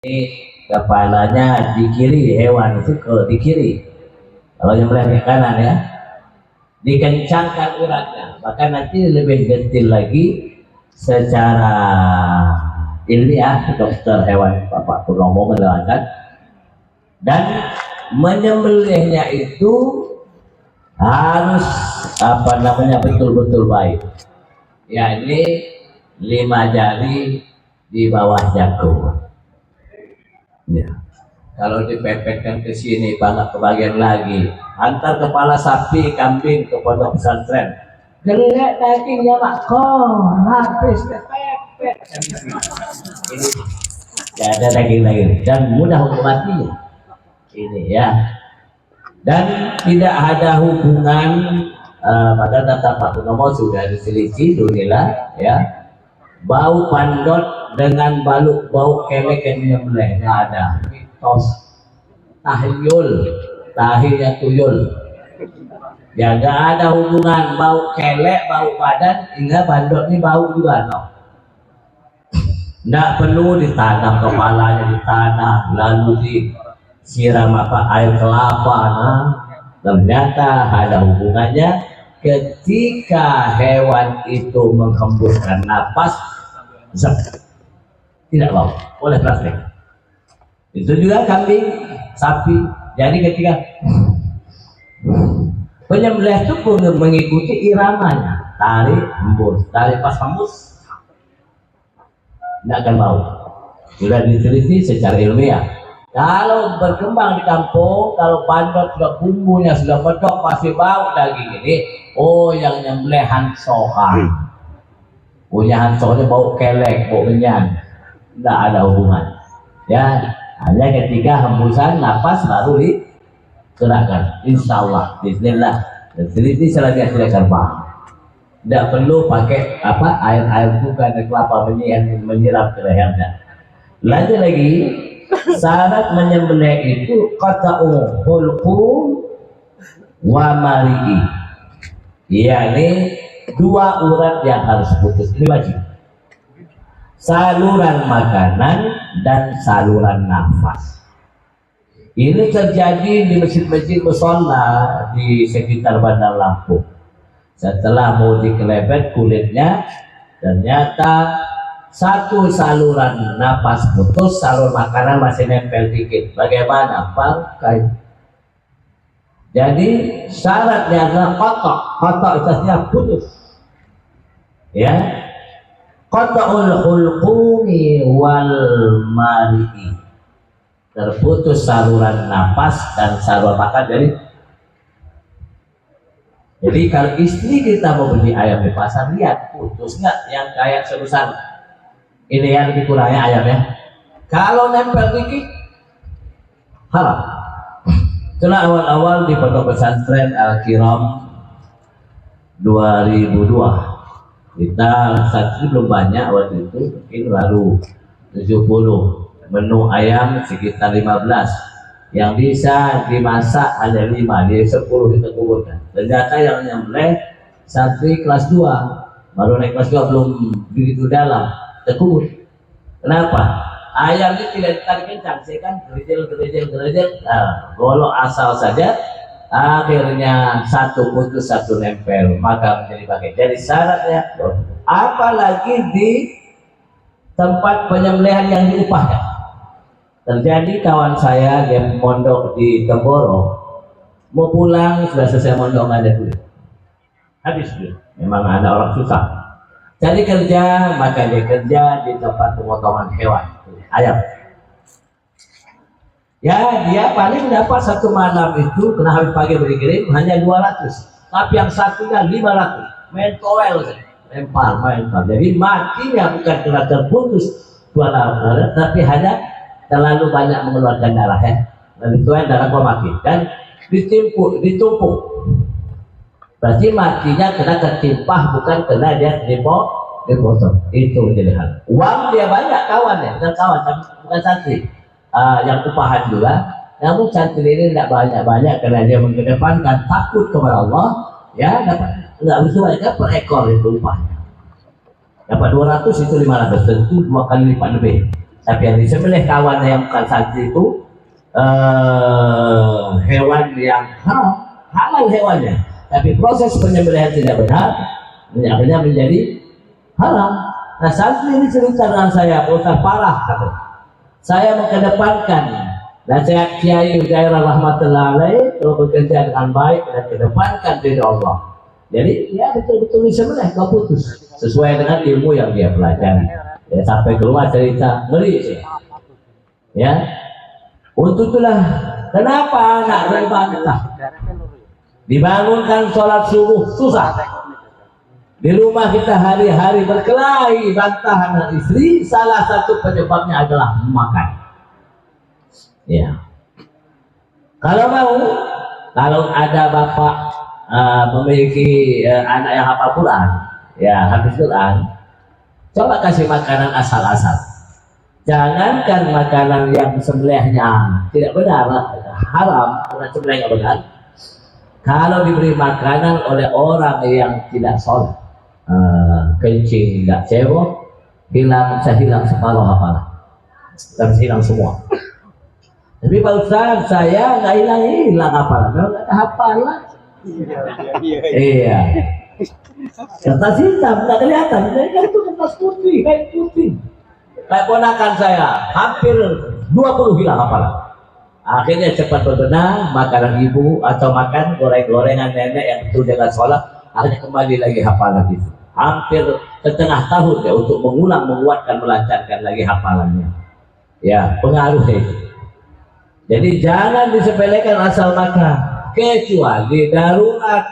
Ini kepalanya di kiri, hewan itu ke di kiri. Kalau yang ke kanan ya, dikencangkan uratnya. Maka nanti lebih detail lagi secara ilmiah dokter hewan Bapak Purnomo menerangkan. Dan menyembelihnya itu harus betul-betul baik. Ya, ini 5 jari di bawah jagung. Ya. Kalau dipepetkan ke sini, banget ke bagian lagi. Antar kepala sapi, kambing ke pondok pesantren. Gelek dagingnya mak habis kepepet. Ini tidak ada daging-daging dan mudah untuk matinya. Ini ya. Dan tidak ada hubungan pada data Pak Purnomo sudah diselidiki dunilah ya. Bau pandot dengan bau kelek yang menyembelih nggak ada. Mitos tahyul, tahinya tuyul. Ya nggak ada hubungan bau kelek, bau badan hingga bandot ini bau juga no. Nggak perlu ditanam kepalanya di tanah lalu disiram air kelapa. Nah, ternyata ada hubungannya. Ketika hewan itu menghembuskan napas, tidak bau, oleh praktek. Itu juga kambing, sapi. Jadi ketika penyembelih itu pun mengikuti iramanya, tarik, hembus, tarik pas hembus, tidak akan bau. Sudah diteliti secara ilmiah. Kalau berkembang di kampung, kalau bandot sudah bumbunya sudah medok pasti bau daging ini. Oh, yang nyembelih hansohan. Punya hansohnya bau kelek, bau menyan. Tidak ada hubungan. Ya, hanya ketika hembusan napas baru digerakkan. Insya Allah, bismillah. Teliti selagi tidak terbang. Tidak perlu pakai air bukan kelapa menyiram ke lehernya. Lanjut lagi. Syarat menyembelih itu qata'u hulqum wa mari'i. Yakni 2 urat yang harus putus. Ini wajib. Saluran makanan dan saluran nafas. Ini terjadi di masjid-masjid mushola di sekitar Bandar Lampung. Setelah mau dikelebet kulitnya, ternyata satu saluran napas putus, saluran makanan masih nempel dikit. Bagaimana? Pakai. Jadi syaratnya adalah kotok itu artinya putus. Ya, qata'ul hulqumi wal mari'i. Terputus saluran napas dan saluran makan. Jadi kalau istri kita mau beli ayam di pasar, lihat putus nggak yang kayak sebesar ini yang lebih kurangnya ayamnya. Kalau nempel dikit haram. Itulah awal-awal di pondok pesantren Al-Kiram 2002. Kita santri belum banyak waktu itu, mungkin baru 70. Menu ayam sekitar 15. Yang bisa dimasak hanya 5, di 10 kita kuburkan. Ternyata yang nyembelih santri kelas 2, baru naik kelas 2 belum begitu dalam. Terkubur. Kenapa? Ayam ini tidak ditarik kencang, saya kan gerejel. Nah, kalau asal saja, akhirnya satu putus satu nempel, maka menjadi pakai. Jadi syaratnya, apalagi di tempat penyembelihan yang diupahkan. Terjadi kawan saya dia mondok di Temboro, mau pulang sudah selesai mondok nggak ada duit, habis duit. Memang ada orang susah. Jadi kerja, maka dia kerja di tempat pemotongan hewan, ayam. Ya, dia paling dapat satu malam itu, kena habis pagi beri hanya 200. Tapi yang satunya 500. Main toel, lempar. Jadi matinya bukan karena terputus 200, tapi hanya terlalu banyak mengeluarkan darah ya. Dan itu yang darah kok mati. Dan ditumpuk. Berarti matinya kena ketimpah, bukan kena dia dipotong. Itu menjadi hal. Uang dia banyak kawannya, bukan kawan, bukan santri. Yang upahan juga. Namun santri ini tidak banyak karena dia mengedepankan takut kepada Allah. Ya, dapat nggak bisa aja per ekor itu upahnya. Dapat 200 itu 500, tentu 2 kali lipat lebih. Tapi yang disembelih kawannya yang bukan santri itu hewan yang halal hewannya, tapi proses penyembelihan tidak benar, akhirnya menjadi haram. Nah, santri ini cerita dengan saya, Ustaz parah kata. Saya mengedepankan nasihat Kiai daerah rahmatullah alaih, kalau bekerja dengan baik dan kedepankan diri Allah. Jadi ya betul-betul disembelih, kau putus sesuai dengan ilmu yang dia pelajari. Ya, sampai ke rumah cerita ngeri sih. Ya, untuk itulah kenapa anak berbantah dibangunkan sholat subuh susah. Di rumah kita hari-hari berkelahi bantah anak istri, salah satu penyebabnya adalah makan. Ya, kalau mau, kalau ada bapak memiliki anak yang hafal Quran, ya hafiz Quran, coba kasih makanan asal-asal. Jangankan makanan yang sembelihnya tidak benar, haram, karena sembelihnya benar. Kalau diberi makanan oleh orang yang tidak sholat, kencing nggak cewek, bisa hilang separuh hafalan, dan hilang semua. Tapi Pak Ustaz, saya nggak hilang hafalan, memang nggak ada hafalan. Iya. Kertas hitam nggak kelihatan, jadi kan itu kertas putih, kain putih. Kayak ponakan saya, hampir 20 hilang hafalan. Akhirnya cepat berbenah, makanan ibu atau makan goreng-gorengan nenek yang itu dengan sholat, akhirnya kembali lagi hafalan itu. Hampir setengah tahun ya untuk mengulang, menguatkan, melancarkan lagi hafalannya. Ya, pengaruhnya itu. Jadi jangan disepelekan asal makan, kecuali darurat.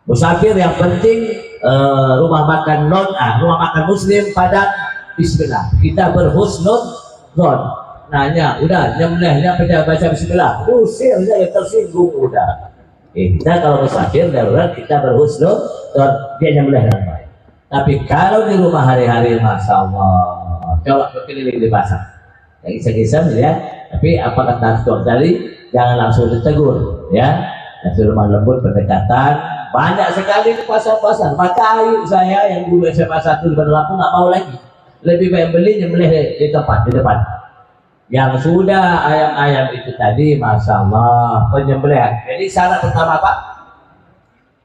Musafir yang penting rumah makan rumah makan muslim pada bismillah. Kita berhusnudzon. Nanya, udah nyembelihnya baca bismillah. Usir saya tersinggung udah. Kita kalau musafir darurat kita berhusnudzon, dia nyembelih dengan baik. Tapi kalau di rumah hari-hari, masya Allah, coba berkeliling di pasar, yang iseng-iseng ya. Tapi apa kata Tuhan tadi, jangan langsung ditegur ya. Di rumah lembut pendekatan. Banyak sekali di pasar-pasar. Maka ayu saya yang dulu SMA 1 di Bandar Lampung nggak mau lagi. Lebih baik beli nyembelih di tempat, di depan. Yang sudah ayam-ayam itu tadi, masya Allah, penyembelihan. Jadi syarat pertama apa?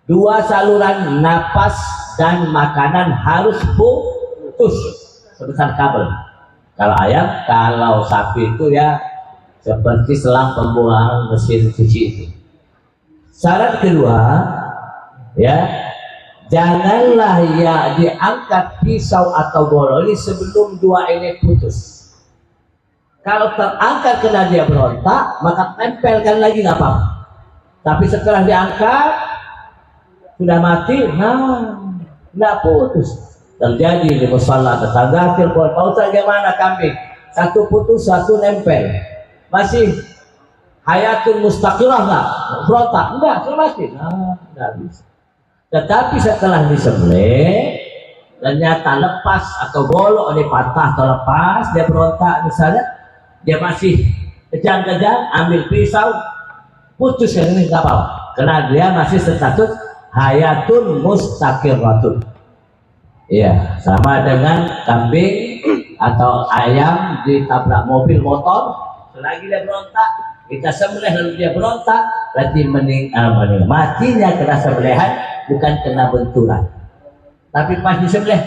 2 saluran napas dan makanan harus putus sebesar kabel. Kalau ayam, kalau sapi itu ya seperti selang pembuangan mesin cuci itu. Syarat kedua, ya, janganlah ya diangkat pisau atau golok ini sebelum 2 ini putus. Kalau terangkat kena dia berontak, maka tempelkan lagi nggak apa-apa. Tapi setelah diangkat sudah mati, nggak putus. Terjadi di musala tetangga telepon, Pak Ustaz gimana kambing? Satu putus, satu nempel. Masih hayatun mustaqillah nggak? Berontak? Enggak, sudah mati. Nggak bisa. Tetapi setelah disembelih, ternyata lepas atau golok ini patah atau lepas, dia berontak misalnya, dia masih kejang-kejang, ambil pisau, putus yang ini nggak apa-apa, karena dia masih status hayatun mustaqillatun. Iya, sama dengan kambing atau ayam ditabrak mobil motor, selagi dia berontak, kita sembelih lalu dia berontak, berarti matinya kena sembelihan, bukan kena benturan. Tapi pas disembelih,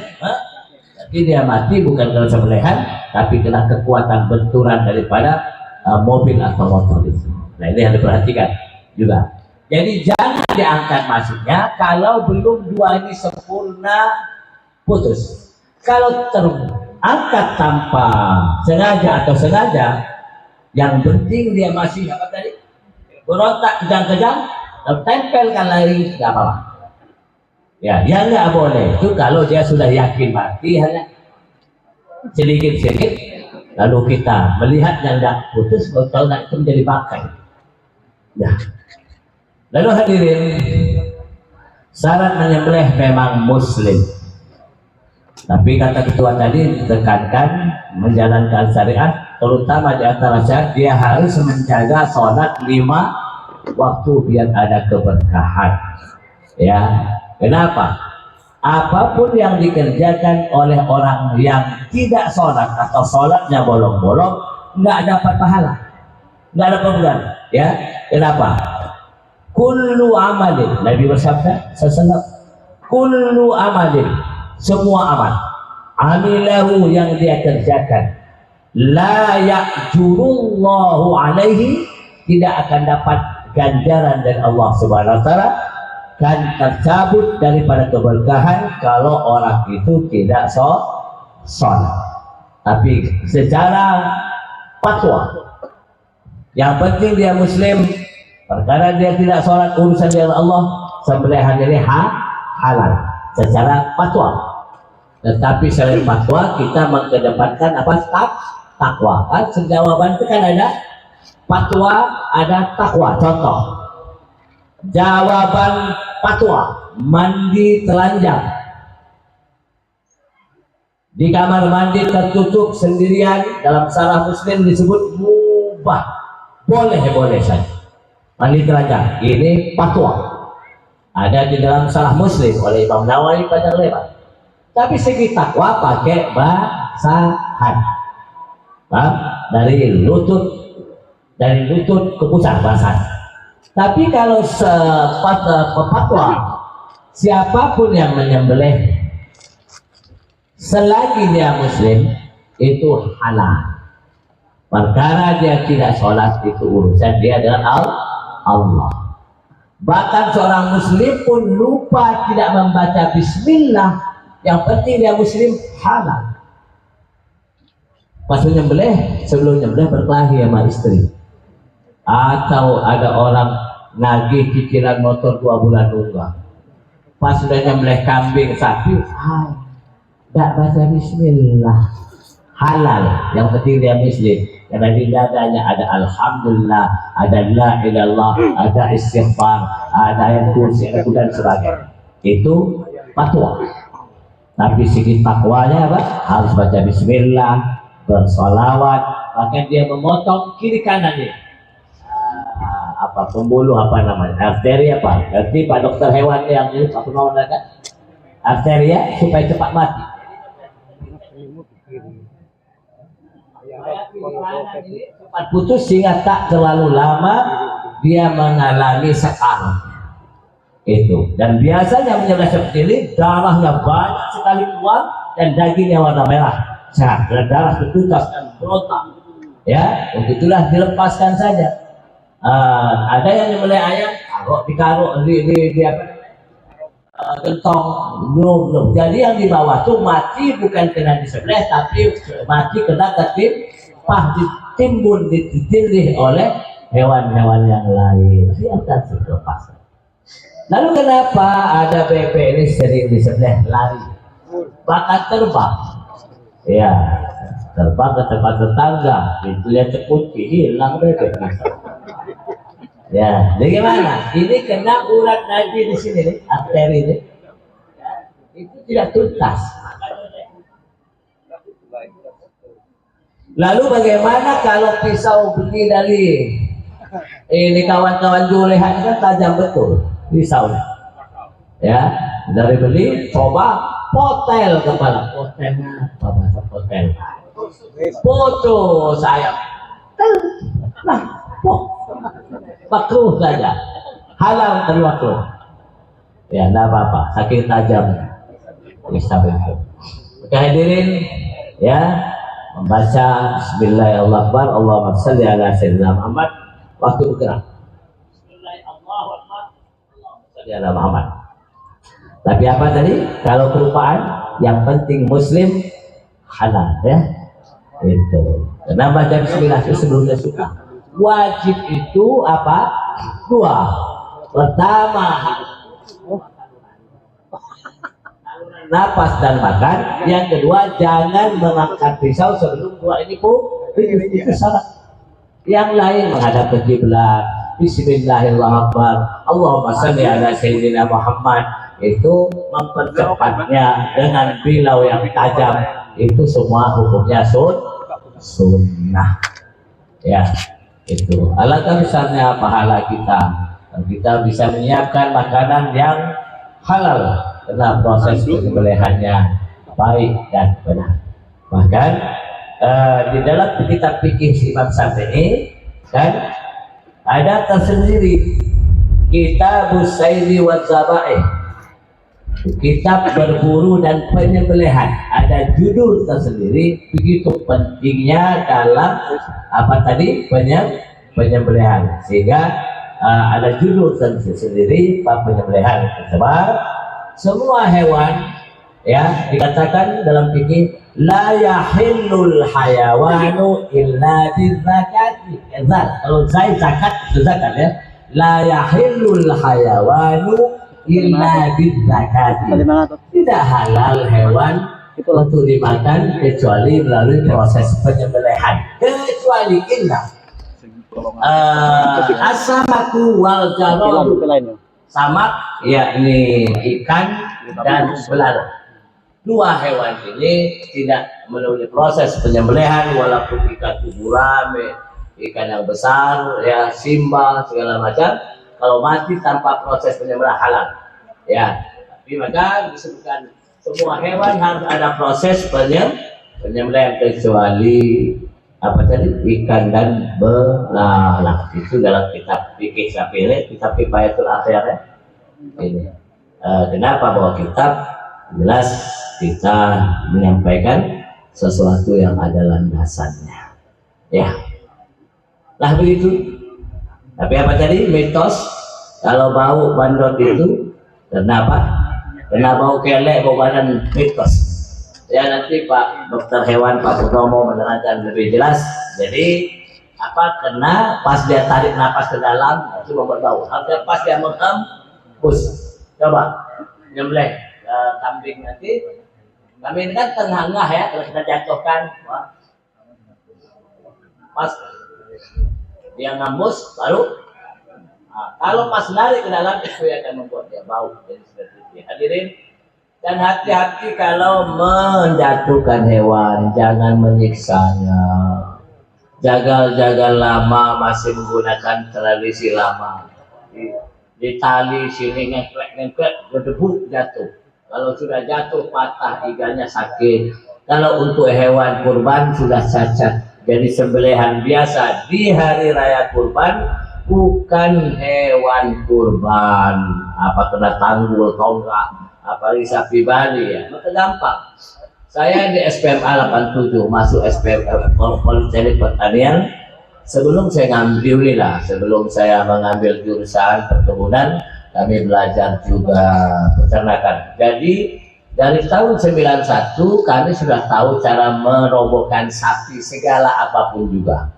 jadi dia mati bukan kena sembelihan, tapi kena kekuatan benturan daripada mobil atau motor itu. Nah, ini yang diperhatikan juga. Jadi jangan diangkat masuknya kalau belum 2 ini sempurna putus. Kalau terangkat tanpa sengaja atau sengaja, yang penting dia masih apa tadi? Berontak kejang-kejang, tempelkan lagi, nggak apa-apa. Ya, yang nggak boleh itu kalau dia sudah yakin mati hanya sedikit-sedikit, lalu kita melihat yang nggak putus, kalau tahu nggak itu menjadi bangkai. Ya. Lalu hadirin, syarat menyembelih memang muslim. Tapi kata ketua tadi ditekankan menjalankan syariat, terutama di antara syarat dia harus menjaga sholat 5 waktu biar ada keberkahan. Ya, kenapa? apapun yang dikerjakan oleh orang yang tidak sholat atau sholatnya bolong-bolong nggak dapat pahala, nggak ada pengganti. Ya, kenapa? Kullu amalin, Nabi bersabda sallallahu, kullu amalin, semua amal, amilahu yang dia kerjakan, la ya'jurullahu alaihi, tidak akan dapat ganjaran dari Allah Subhanahu wa taala, kan tercabut daripada keberkahan kalau orang itu tidak sholat. Tapi secara fatwa, yang penting dia muslim, perkara dia tidak sholat urusan dengan Allah, sembelihan ini halal secara fatwa. Tetapi selain fatwa kita mengedepankan apa? Takwa. Kan jawaban itu kan ada fatwa, ada takwa. Contoh jawaban fatwa, mandi telanjang di kamar mandi tertutup sendirian, dalam salah Muslim disebut mubah, boleh saja mandi telanjang. Ini fatwa, ada di dalam salah Muslim oleh Imam Nawawi pada lebar. Tapi segi takwa pakai basahan, dari lutut ke pusat basahan. Tapi kalau fatwa, siapapun yang menyembelih selagi dia muslim itu halal. Perkara dia tidak sholat itu urusan dia dengan Allah. Bahkan seorang muslim pun lupa tidak membaca bismillah, yang penting dia muslim, halal. Pas menyembelih, sebelum menyembelih berkelahi sama istri, atau ada orang nagih cicilan motor 2 bulan nunggak, pas sudah nyembelih kambing sapi, tidak baca bismillah, halal. Yang penting dia muslim, karena di dadanya ada alhamdulillah, ada la ilallah, ada istighfar, ada ayat kursi, dan sebagainya. Itu fatwa. Tapi segi takwanya apa? Harus baca bismillah, bersolawat, bahkan dia memotong kiri kanannya. Apa pembuluh apa namanya? Arteria apa? Berarti Pak Dokter hewan yang ini apa namanya kan? Arteria supaya cepat mati. Cepat putus sehingga tak terlalu lama dia mengalami sekarat. Itu, dan biasanya menyembelih seperti ini darahnya banyak sekali keluar dan dagingnya warna merah, sehat, dan darah bertutas dan berontak. Ya, begitulah dilepaskan saja. Ada yang menyembelih ayam, ditaruh di apa? Gentong, belum. Jadi yang di bawah tuh mati bukan kena disembelih, tapi mati kena ditimbun, ditindih oleh hewan-hewan yang lain. Dia akan dilepaskan. Lalu kenapa ada bebek ini sering disembelih lari, bahkan terbang? Ya, terbang ke tempat tetangga, pintunya terkunci, hilang bebek. Ya, jadi gimana? Ini kena urat nadi di sini nih, arteri ini, itu tidak tuntas. Lalu bagaimana kalau pisau beli dari ini kawan-kawan julehan kan tajam betul. Pisaunya, ya, dari beli, coba potel kepala, potelnya apa bahasa potel? Foto saya, nah, makruh saja, halal dan makruh. Ya, tidak apa-apa, saking tajamnya pisau itu. Oke, hadirin, ya, membaca Bismillahirrahmanirrahim, Allahumma shalli ala sayyidina Muhammad, waktu bergerak. Adalah Muhammad. Tapi apa tadi? Kalau kelupaan, yang penting muslim halal, ya. Itu. Karena baca bismillah itu sebelumnya suka. Wajib itu apa? 2. Pertama, napas dan makan. Yang kedua, jangan mengangkat pisau sebelum 2 ini pun itu syarat. Yang lain menghadap ke kiblat, Bismillahirrahmanirrahim, Allahumma shalli ala sayyidina Muhammad, itu mempercepatnya dengan pilau yang tajam. Itu semua hukumnya sunnah. Ya, itu. Alangkah besarnya pahala kita bisa menyiapkan makanan yang halal karena proses penyembelihannya baik dan benar. Bahkan di dalam kitab fikih Imam Syafi'i kan ada tersendiri kitab Busairi wa Zabaih, kitab berburu dan penyembelihan, ada judul tersendiri. Begitu pentingnya dalam apa tadi penyembelihan, sehingga ada judul tersendiri penyembelihan. Sebab semua hewan ya dikatakan dalam fikih la yahillul hayawanu illa bizakati. Kalau saya zakat itu zakat ya. La yahillul hayawanu illa bizakati. Tidak halal hewan untuk dimakan kecuali melalui proses penyembelihan, kecuali indah asamaku wal jaradu. Samak yakni ikan dan belalang. Dua hewan ini tidak melalui proses penyembelihan, walaupun ikan gurame, ikan yang besar ya, simba segala macam, kalau mati tanpa proses penyembelihan halal ya. Tapi maka disebutkan semua hewan harus ada proses penyembelihan kecuali apa tadi, ikan dan belalang. Itu dalam kitab fikih Syafi'i, kitab Kifayatul Akhir ya. Ini kenapa bawa kitab, jelas kita menyampaikan sesuatu yang ada landasannya ya. Nah begitu. Tapi apa tadi mitos kalau bau bandot itu kenapa? Karena bau kelek, bau badan, mitos ya. Nanti Pak Dokter Hewan, Pak Purnomo menerangkan lebih jelas. Jadi apa, kena pas dia tarik napas ke dalam itu membuat bau. Kalau pas dia menghembus, coba nyembelih kambing nanti, kambing ini kan tengah-tengah ya, kalau kita jatuhkan pas dia ngembus baru. Kalau pas narik ke dalam itu akan membuat dia bau. Jadi seperti itu hadirin. Dan hati-hati kalau menjatuhkan hewan, jangan menyiksanya. Jagal-jagal lama masih menggunakan tradisi lama. Di tali sini ngengklek, berdebu jatuh. Kalau sudah jatuh patah iganya sakit. Kalau untuk hewan kurban sudah cacat. Jadi sembelihan biasa di hari raya kurban, bukan hewan kurban. Apa kena tanggul, tonggak, apalagi sapi Bali ya, maka gampang. Saya di SPMA 87 masuk SPM Politeknik Pertanian. Sebelum saya ngambil sebelum saya mengambil jurusan perkebunan, kami belajar juga peternakan. Jadi dari tahun 91 kami sudah tahu cara merobohkan sapi segala apapun juga.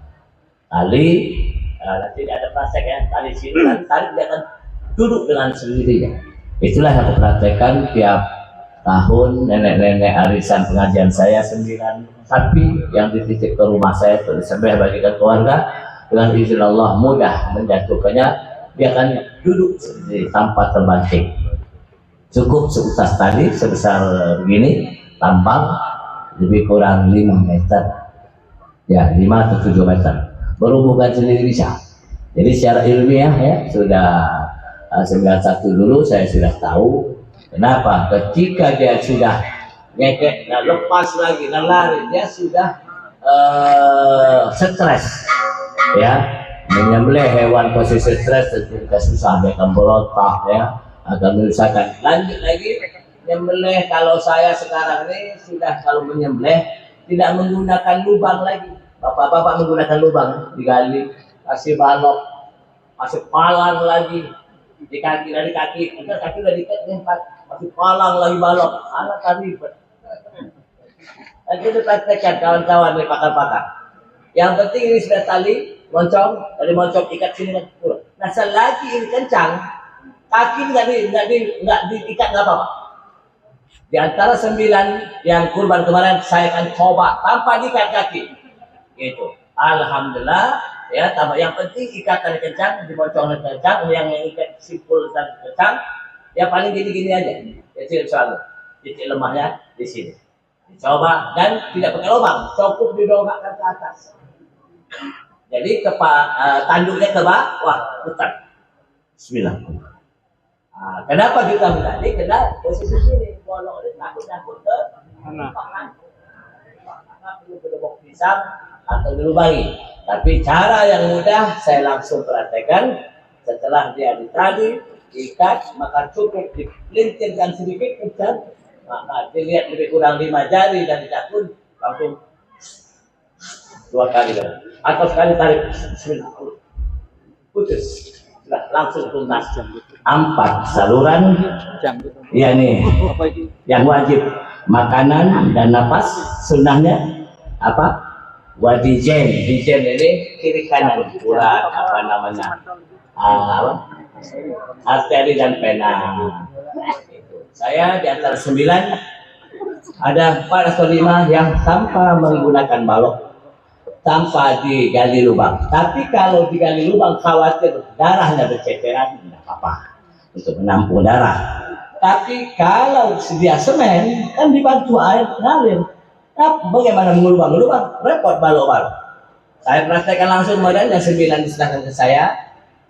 Tali nanti ada praktek ya, tali sini tali dia akan duduk dengan sendirinya. Itulah yang aku praktekkan tiap tahun. Nenek-nenek arisan pengajian saya 9 sapi yang dititip ke rumah saya untuk disembelih bagikan keluarga. Dengan izin Allah mudah menjatuhkannya, dia akan duduk sendiri tanpa terbanting. Cukup seutas tali sebesar begini, tambang lebih kurang 5 meter ya, 5 atau 7 meter, berhubungan sendiri bisa. Jadi secara ilmiah ya, sudah 91 dulu saya sudah tahu. Kenapa? Ketika dia sudah ngekek, nah lepas lagi, nah lari, dia sudah stres ya. Menyembelih hewan posisi stres tentu kita susah, dia akan berontak ya, akan menyusahkan. Lanjut lagi menyembelih. Kalau saya sekarang ini sudah, kalau menyembelih tidak menggunakan lubang lagi. Bapak-bapak menggunakan lubang, digali, kasih balok, kasih palang lagi di kaki, dari kaki, entar kaki udah diikat nih, masih palang lagi balok, alat ribet. Dan itu praktekkan kawan-kawan dari pakar-pakar. Yang penting ini sudah tali, moncong, dari moncong ikat sini kan turun. Nah selagi ini kencang, kaki nggak diikat nggak apa-apa. Di antara 9 yang kurban kemarin saya akan coba tanpa diikat kaki. Gitu. Alhamdulillah ya, tambah yang penting ikatan kencang, dimoncong kencang, yang ikat simpul dan kencang, ya paling gini-gini aja. Kecil selalu. Titik lemahnya di sini. Coba dan tidak pakai lubang, cukup didongakkan ke atas. Jadi tanduknya ke bawah, putar. Bismillah. Kenapa kita berani? Karena posisi sini, kalau takut ke perlu kedobok pisang atau dilubangi. Tapi cara yang mudah saya langsung praktekkan. Setelah dia ditali, ikat, maka cukup dipelintirkan sedikit kencang, maka dilihat lebih kurang 5 jari dan dicakun langsung 2 kali atau sekali tarik, bismillah, putus. Nah, langsung tuntas 4 saluran, yakni yang wajib makanan dan napas, sunnahnya apa? Wadijen, dijen ini kiri kanan, urat apa namanya, arteri dan vena. Saya di antara 9 ada 4 atau 5 yang tanpa menggunakan balok, tanpa digali lubang. Tapi kalau digali lubang khawatir darahnya berceceran, tidak apa-apa untuk menampung darah. Tapi kalau sedia semen kan dibantu air ngalir. Nah, bagaimana mengulubang-ulubang? Repot balok-balok. Saya praktekkan langsung modal yang 9 diserahkan ke saya.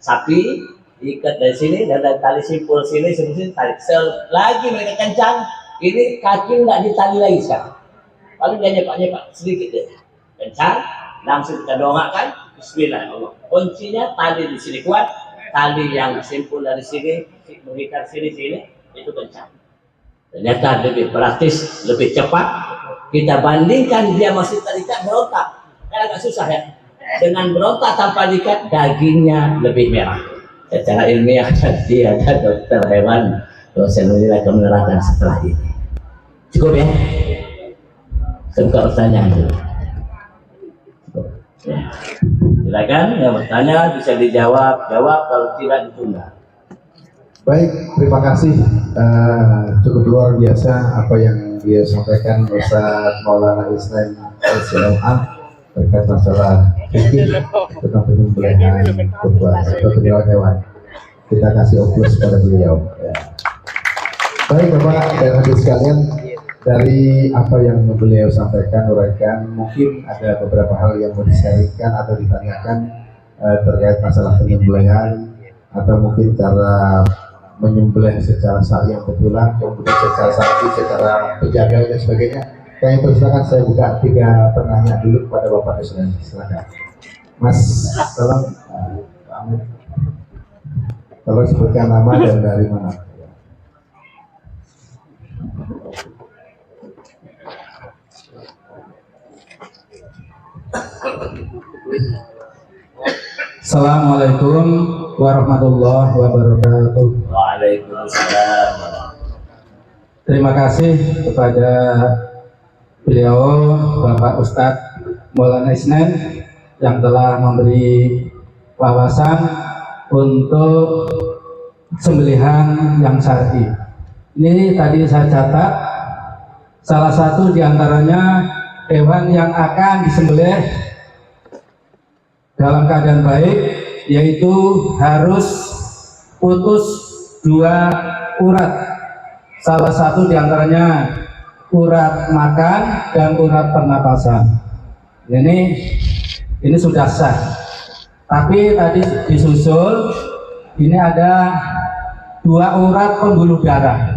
Sapi ikat dari sini dan dari tali simpul sini tarik. Lagi mereka kencang, ini kaki nggak ditali lagi sekarang. Paling dia nyepak sedikit deh. Kencang, langsung kita dongakkan. Bismillah Allah. Kuncinya tali di sini kuat, tali yang simpul dari sini mengikat sini itu kencang. Ternyata lebih praktis, lebih cepat. Kita bandingkan dia masih terikat berontak, kan agak susah ya. Dengan berontak tanpa diikat, dagingnya lebih merah. Secara ilmiah tadi ada dokter hewan, dosen ini akan menerangkan setelah ini. Cukup ya? Tengok pertanyaan dulu. Ya. Silakan yang bertanya bisa dijawab, kalau tidak ditunda. Baik, terima kasih. Cukup luar biasa apa yang dia sampaikan Ustaz Maulana Islam SLA terkait masalah fikih tentang penyembelihan kurban atau penyembelihan hewan. Kita kasih oplos pada beliau. Ya. Baik Bapak dan Ibu sekalian, dari apa yang beliau sampaikan, uraikan, mungkin ada beberapa hal yang mau disaringkan atau ditanyakan terkait masalah penyembelihan atau mungkin cara menyembelih secara yang betulan, kemudian secara sakti, secara penjaga dan sebagainya. Kami persilakan saya buka 3 pertanyaan dulu kepada Bapak Presiden. Silakan, Mas. Tolong sebutkan nama dan dari mana. Assalamualaikum warahmatullahi wabarakatuh. Waalaikumsalam. Terima kasih kepada beliau Bapak Ustadz Maulana Isnan yang telah memberi wawasan untuk sembelihan yang syar'i. Ini tadi saya catat salah satu diantaranya hewan yang akan disembelih dalam keadaan baik, yaitu harus putus 2 urat. Salah satu diantaranya urat makan dan urat pernapasan. Ini sudah sah. Tapi tadi disusul ini ada 2 urat pembuluh darah.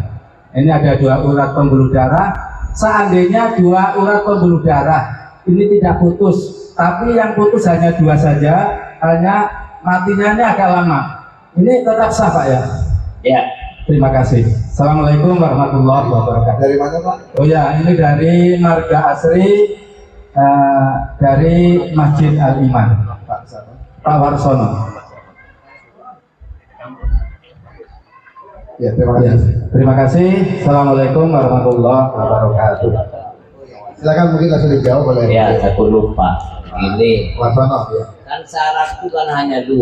Ini ada 2 urat pembuluh darah. Seandainya 2 urat pembuluh darah ini tidak putus, tapi yang putus hanya 2 saja, hanya matinya ini agak lama. Ini tetap sah Pak ya? Ya. Terima kasih. Assalamualaikum warahmatullahi wabarakatuh. Dari mana Pak? Oh ya, ini dari Marga Asri, dari Masjid Al Iman. Pak Warsono. Ya, terima kasih. Terima kasih. Assalamualaikum warahmatullahi wabarakatuh. Silakan mungkin langsung dijawab oleh. Ya, aku lupa. Ini Warsono. Ya. kan syaratku kan hanya 2,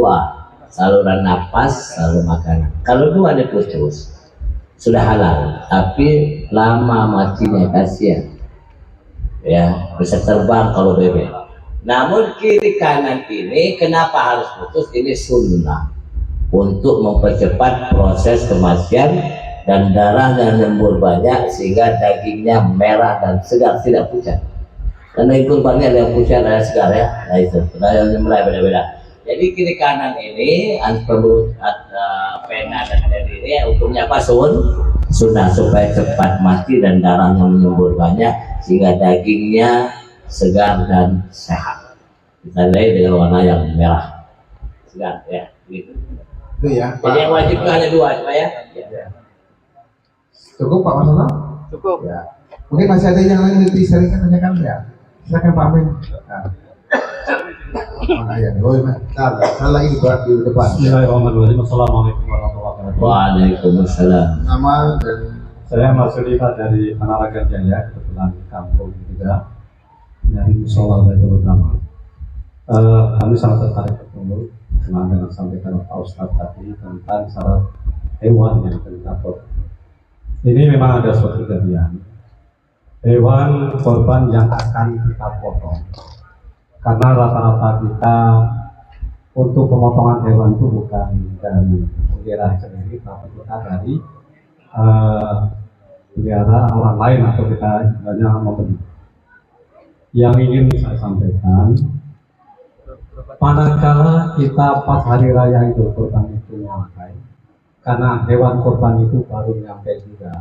saluran napas, saluran makanan. Kalau 2 diputus sudah halal, tapi lama matinya kasihan. Ya, bisa terbang kalau bebek. Namun kiri kanan ini kenapa harus putus? Ini sunnah untuk mempercepat proses kematian dan darah yang nyembur banyak sehingga dagingnya merah dan segar, tidak pucat. Karena itu banyak yang pucat dan segar ya. Nah itu, yang mulai beda-beda. Jadi kiri kanan ini pembuluh pena dan diri hukumnya apa sunnah supaya cepat mati dan darahnya menyembur banyak sehingga dagingnya segar dan sehat. Ditandai dengan warna yang merah segar ya gitu. Itu ya. Jadi yang wajib itu hanya dua Pak ya. Cukup Pak Mas Anam? Cukup. Ya. Mungkin masih ada yang lain disaringkan tanyakan ya. Silakan Pak Amin. Nah. Mana ya? Oh, nah, lagi di depan. Bismillahirrahmanirrahim. Assalamualaikum warahmatullahi wabarakatuh. Waalaikumsalam. Nama dan Saya Mas Sulika dari Panaraga Jaya, kebetulan kampung juga dari Musola Baitul Utama. Kami sangat tertarik bertemu senang dengan sampaikan Pak Ustadz tadi tentang syarat hewan yang tentator. Ini memang ada suatu kejadian hewan korban yang akan kita potong, karena rata-rata kita untuk pemotongan hewan itu bukan dari daerah sendiri, tapi kita dari pelihara orang lain atau kita hanya membeli. Yang ingin saya sampaikan, manakala kita pas hari raya Idul Kurban itu nyampe, karena hewan kurban itu baru nyampe juga